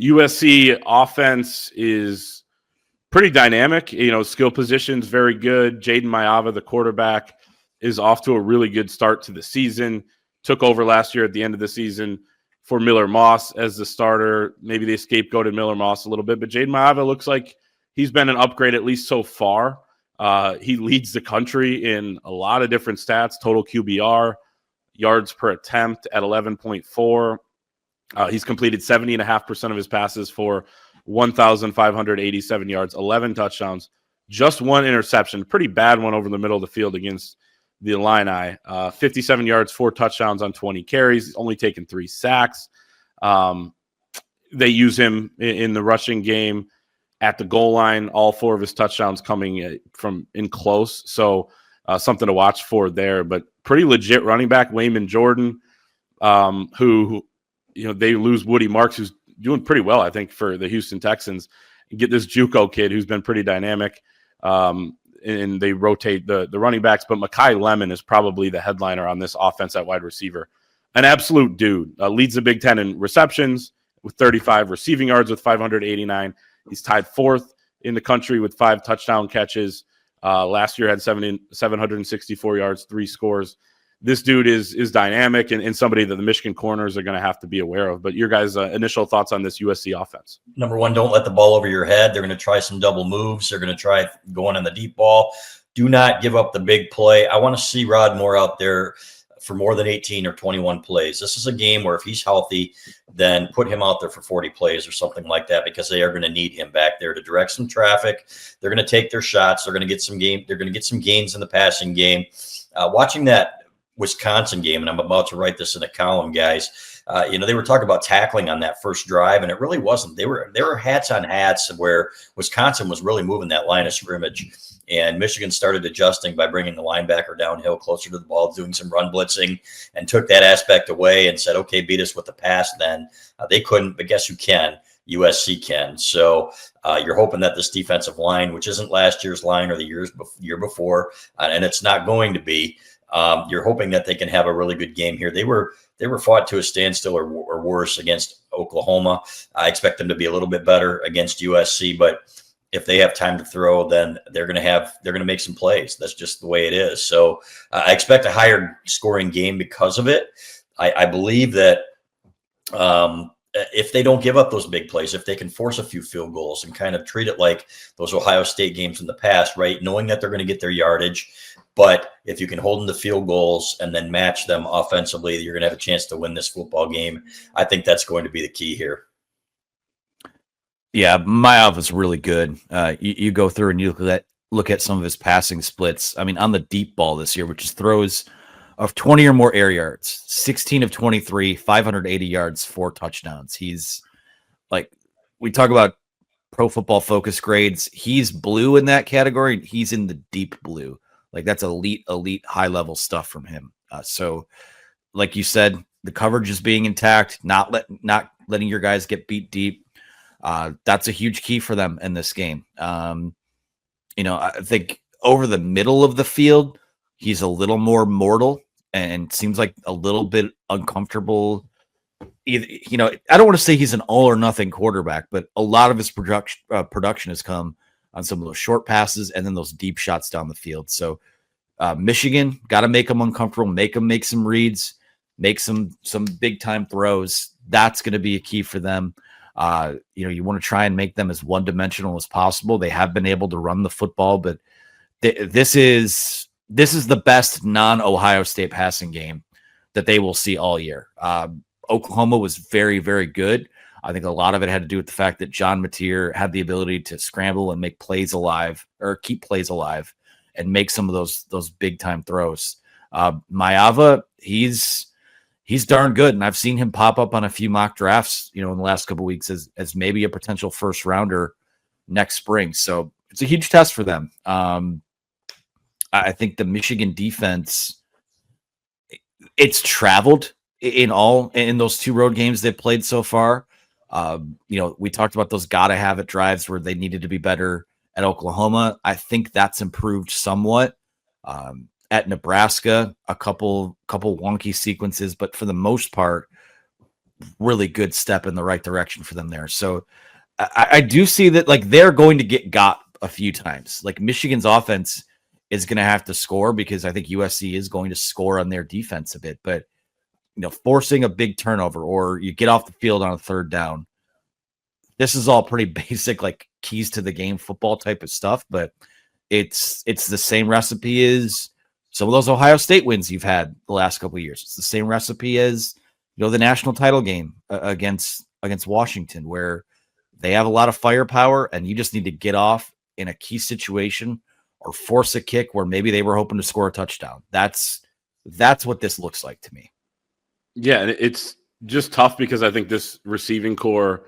USC offense is pretty dynamic. Skill positions very good. Jaden Mayava, the quarterback, is off to a really good start to the season. Took over last year at the end of the season for Miller Moss as the starter. Maybe they scapegoated Miller Moss a little bit, but Jaden Mayava looks like he's been an upgrade, at least so far. He leads the country in a lot of different stats: total QBR, yards per attempt at 11.4. He's completed 70.5% of his passes for 1,587 yards, 11 touchdowns, just one interception, pretty bad one over the middle of the field against the Illini. 57 yards, 4 touchdowns on 20 carries. He's only taken 3 sacks. They use him in the rushing game at the goal line, all 4 of his touchdowns coming from in close. So something to watch for there, but pretty legit running back, Wayman Jordan, who, they lose Woody Marks, who's doing pretty well, I think, for the Houston Texans, and get this JUCO kid who's been pretty dynamic. And they rotate the running backs, but Mekhi Lemon is probably the headliner on this offense at wide receiver. An absolute dude. Leads the Big Ten in receptions with 35, receiving yards with 589. He's tied 4th in the country with 5 touchdown catches. Last year had 764 yards, 3 scores. This dude is dynamic and somebody that the Michigan corners are going to have to be aware of. But your guys' initial thoughts on this USC offense? Number one, don't let the ball over your head. They're going to try some double moves. They're going to try going on the deep ball. Do not give up the big play. I want to see Rod Moore out there for more than 18 or 21 plays. This is a game where if he's healthy, then put him out there for 40 plays or something like that, because they are going to need him back there to direct some traffic. They're going to take their shots. They're going to get some game. They're going to get some gains in the passing game. Watching that Wisconsin game, and I'm about to write this in a column, guys. They were talking about tackling on that first drive, and it really wasn't. They were hats on hats where Wisconsin was really moving that line of scrimmage, and Michigan started adjusting by bringing the linebacker downhill closer to the ball, doing some run blitzing, and took that aspect away and said, okay, beat us with the pass then. They couldn't, but guess who can? USC can. So you're hoping that this defensive line, which isn't last year's line or the year before, and it's not going to be, you're hoping that they can have a really good game here. They were fought to a standstill or worse against Oklahoma. I expect them to be a little bit better against USC, but if they have time to throw, then they're going to make some plays. That's just the way it is. So I expect a higher scoring game because of it. I believe that if they don't give up those big plays, if they can force a few field goals and kind of treat it like those Ohio State games in the past, right? Knowing that they're going to get their yardage, but if you can hold them to field goals and then match them offensively, you're going to have a chance to win this football game. I think that's going to be the key here. Yeah, Mayav is really good. You go through and you look at some of his passing splits. I mean, on the deep ball this year, which is throws of 20 or more air yards, 16 of 23, 580 yards, 4 touchdowns. He's like, we talk about Pro Football Focus grades. He's blue in that category. He's in the deep blue. Like, that's elite, high level stuff from him. So like you said, the coverage is being intact, not letting your guys get beat deep. That's a huge key for them in this game. I think over the middle of the field, he's a little more mortal and seems like a little bit uncomfortable. I don't want to say he's an all or nothing quarterback, but a lot of his production has come on some of those short passes and then those deep shots down the field. So Michigan got to make them uncomfortable, make them make some reads, make some big time throws. That's going to be a key for them. You want to try and make them as one-dimensional as possible. They have been able to run the football, but this is the best non-Ohio State passing game that they will see all year. Oklahoma was very, very good. I think a lot of it had to do with the fact that John Mateer had the ability to scramble and make plays alive, or keep plays alive, and make some of those big-time throws. Mayava, he's darn good, and I've seen him pop up on a few mock drafts, in the last couple of weeks as maybe a potential first rounder next spring. So it's a huge test for them. I think the Michigan defense, it's traveled in those 2 road games they've played so far. We talked about those gotta have it drives where they needed to be better at Oklahoma. I think that's improved somewhat. At Nebraska, a couple wonky sequences, but for the most part, really good step in the right direction for them there. So I do see that like they're going to get got a few times. Like Michigan's offense is going to have to score because I think USC is going to score on their defense a bit, but forcing a big turnover or you get off the field on a third down. This is all pretty basic, like keys to the game football type of stuff, but it's the same recipe as some of those Ohio State wins you've had the last couple of years. It's the same recipe as the national title game against Washington, where they have a lot of firepower and you just need to get off in a key situation or force a kick where maybe they were hoping to score a touchdown. That's what this looks like to me. Yeah, and it's just tough because I think this receiving core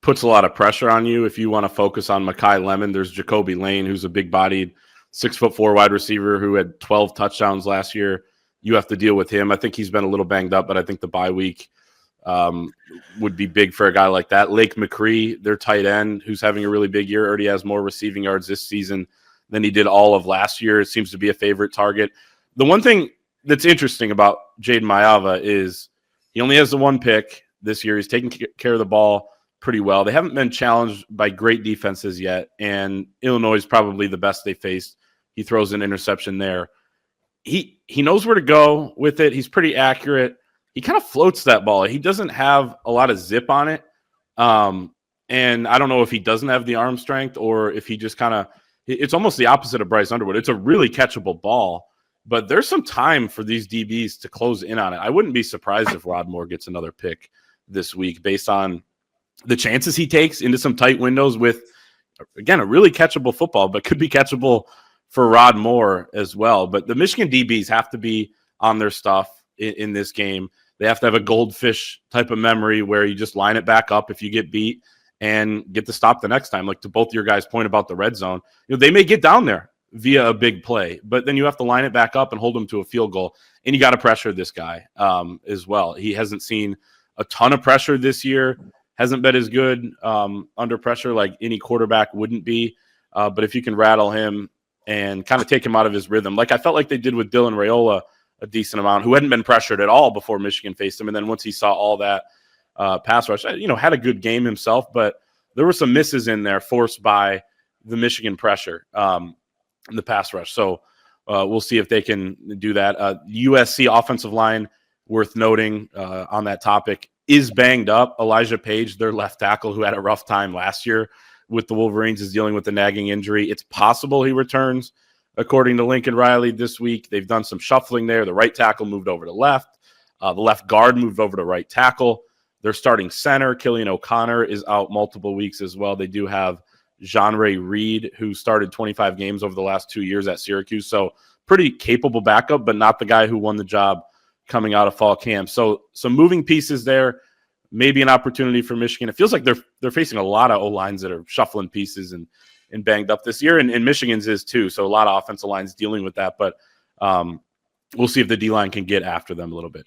puts a lot of pressure on you. If you want to focus on Mekhi Lemon, there's Jacoby Lane, who's a big-bodied 6'4" wide receiver who had 12 touchdowns last year. You have to deal with him. I think he's been a little banged up, but I think the bye week would be big for a guy like that. Lake McCree, their tight end, who's having a really big year, already has more receiving yards this season than he did all of last year. It seems to be a favorite target. The one thing that's interesting about Jaden Maiava is he only has the one pick this year. He's taking care of the ball pretty well. They haven't been challenged by great defenses yet, and Illinois is probably the best they faced. He throws an interception there. He knows where to go with it. He's pretty accurate. He kind of floats that ball. He doesn't have a lot of zip on it. And I don't know if he doesn't have the arm strength or if he just kind of – it's almost the opposite of Bryce Underwood. It's a really catchable ball, but there's some time for these DBs to close in on it. I wouldn't be surprised if Rod Moore gets another pick this week based on the chances he takes into some tight windows with, again, a really catchable football, but could be catchable for Rod Moore as well. But the Michigan DBs have to be on their stuff in this game. They have to have a goldfish type of memory where you just line it back up if you get beat and get the stop the next time. Like to both your guys' point about the red zone, they may get down there via a big play, but then you have to line it back up and hold them to a field goal. And you got to pressure this guy as well. He hasn't seen a ton of pressure this year, hasn't been as good under pressure like any quarterback wouldn't be. But if you can rattle him and kind of take him out of his rhythm, like I felt like they did with Dylan Raiola a decent amount, who hadn't been pressured at all before Michigan faced him. And then once he saw all that pass rush, had a good game himself, but there were some misses in there forced by the Michigan pressure in the pass rush. So we'll see if they can do that. USC offensive line, worth noting on that topic, is banged up. Elijah Page, their left tackle, who had a rough time last year with the Wolverines, is dealing with a nagging injury. It's possible he returns, according to Lincoln Riley this week. They've done some shuffling there. The right tackle moved over to left. The left guard moved over to right tackle. Their starting center, Killian O'Connor, is out multiple weeks as well. They do have Jean-Ray Reed, who started 25 games over the last 2 years at Syracuse. So pretty capable backup, but not the guy who won the job coming out of fall camp. So some moving pieces there, maybe an opportunity for Michigan. It feels like they're facing a lot of O-lines that are shuffling pieces and banged up this year, and Michigan's is too. So a lot of offensive lines dealing with that, but we'll see if the D-line can get after them a little bit.